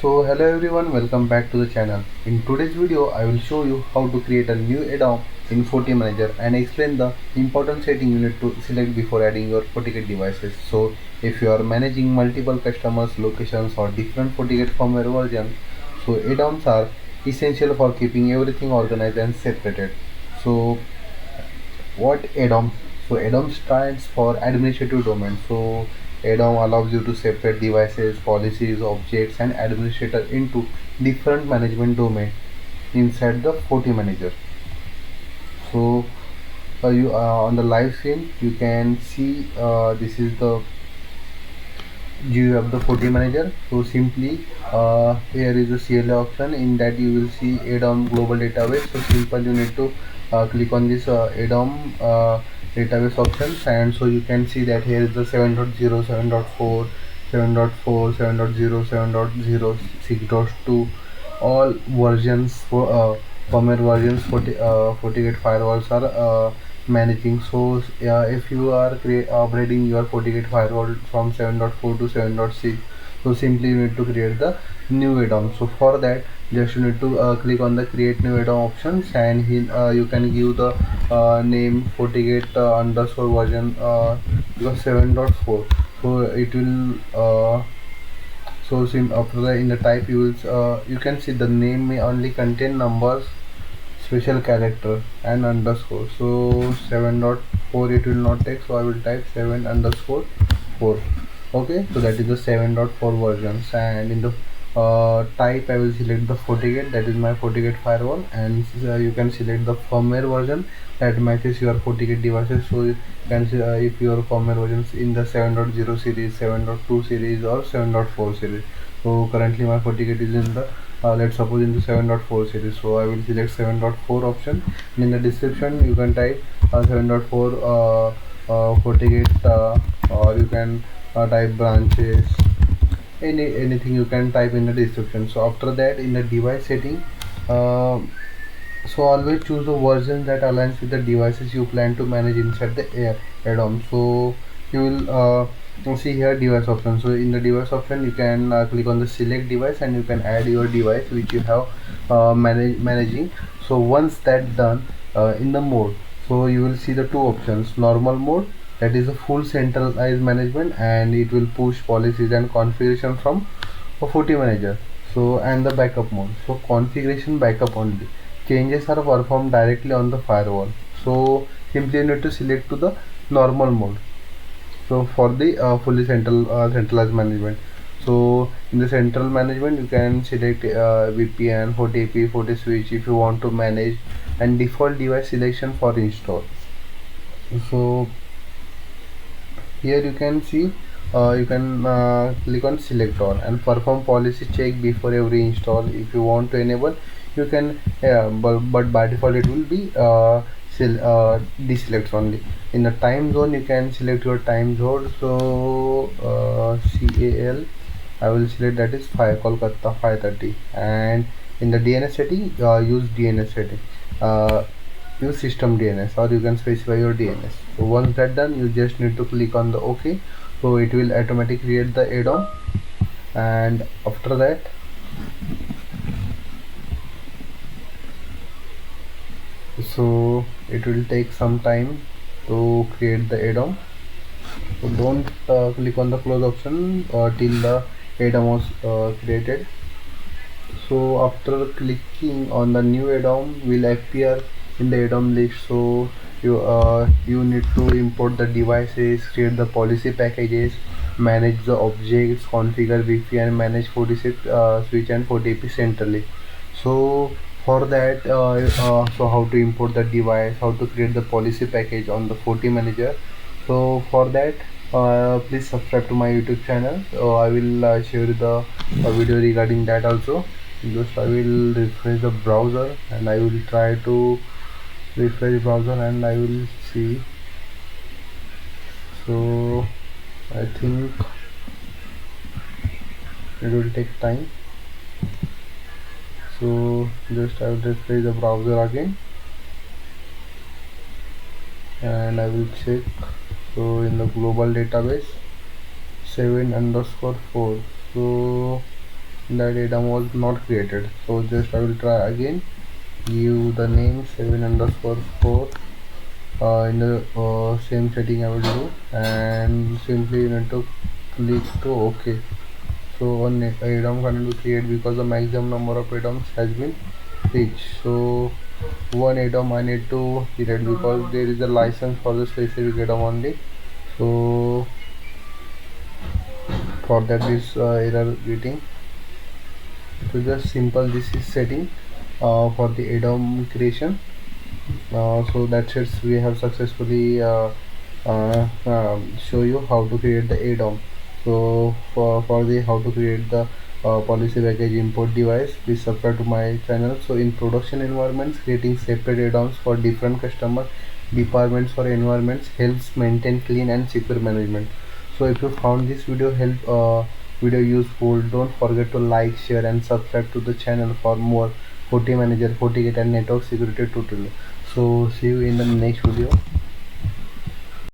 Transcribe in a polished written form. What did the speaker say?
So hello everyone, welcome back to the channel. In today's video I will show you how to create a new ADOM in FortiManager and explain the important setting you need to select before adding your FortiGate devices. So if you are managing multiple customers, locations or different FortiGate firmware versions, so ADOMs are essential for keeping everything organized and separated. So what ADOM? So ADOM stands for administrative domain. So ADOM allows you to separate devices, policies, objects and administrator into different management domain inside the FortiManager. So you on the live stream you can see this is the view of the FortiManager. So simply here is the CLA option. In that you will see ADOM global database. So simple you need to click on this ADOM database options, and so you can see that here is the 7.0, 7.4, 7.4, 7.0, 7.0, 6.2, all versions for firmware versions for FortiGate firewalls are managing. So if you are upgrading your FortiGate firewall from 7.4 to 7.6, so simply you need to create the new ADOM. So for that just you need to click on the create new ADOM options, and you can give the name FortiGate underscore version because 7.4, so it will after that in the type you will you can see the name may only contain numbers, special character and underscore. So 7.4 it will not take, so I will type 7 underscore 4. Okay, so that is the 7.4 versions, and in the type I will select the FortiGate, that is my FortiGate firewall, and you can select the firmware version that matches your FortiGate devices. So you can see if your firmware versions in the 7.0 series, 7.2 series or 7.4 series. So currently my FortiGate is in the let's suppose in the 7.4 series, so I will select 7.4 option, and in the description you can type 7.4 FortiGate, or you can type branches, anything you can type in the description. So after that in the device setting, so always choose the version that aligns with the devices you plan to manage inside the ADOM. So you will see here device option. So in the device option you can click on the select device, and you can add your device which you have managing. So once that done, in the mode, so you will see the two options: normal mode, that is a full centralized management, and it will push policies and configuration from a FortiManager. So and the backup mode, so configuration backup only, changes are performed directly on the firewall. So simply you need to select to the normal mode, so for the fully centralized management. So in the central management you can select VPN, FortiAP, FortiSwitch if you want to manage, and default device selection for install. So here you can see you can click on select all and perform policy check before every install. If you want to enable, you can, but by default it will be deselect only. In the time zone you can select your time zone. So CAL I will select, that is 5 Kolkata 5:30, and in the DNS setting use DNS setting, use system DNS, or you can specify your DNS. So once that done, you just need to click on the OK. So it will automatically create the ADOM, and after that so it will take some time to create the ADOM. So don't click on the close option till the ADOM was created. So after clicking on the new ADOM will appear in the ADOM list. So you need to import the devices, create the policy packages, manage the objects, configure VPN, manage switch and FortiAP centrally. So for that, so how to import the device, how to create the policy package on the FortiManager. So for that, please subscribe to my YouTube channel. I will share the video regarding that also. Just I will refresh the browser, and I will try to refresh browser, and I will see. So I think it will take time. So just I will refresh the browser again, and I will check. So in the global database 7 underscore 4, so that ADOM was not created. So just I will try again, give the name 7_4 in the same setting I will do, and simply you need to click to OK. So one ADOM cannot be created because the maximum number of ADOMs has been reached. So one ADOM I need to create because there is a license for the specific ADOM only. So for that this error getting. So just simple this is setting for the ADOM creation. So that's it, we have successfully show you how to create the ADOM. So for the how to create the policy package import device, please subscribe to my channel. So in production environments, creating separate ADOMs for different customer departments or environments helps maintain clean and secure management. So if you found this video useful, don't forget to like, share and subscribe to the channel for more FortiManager, FortiGate and network security tutorial. So see you in the next video.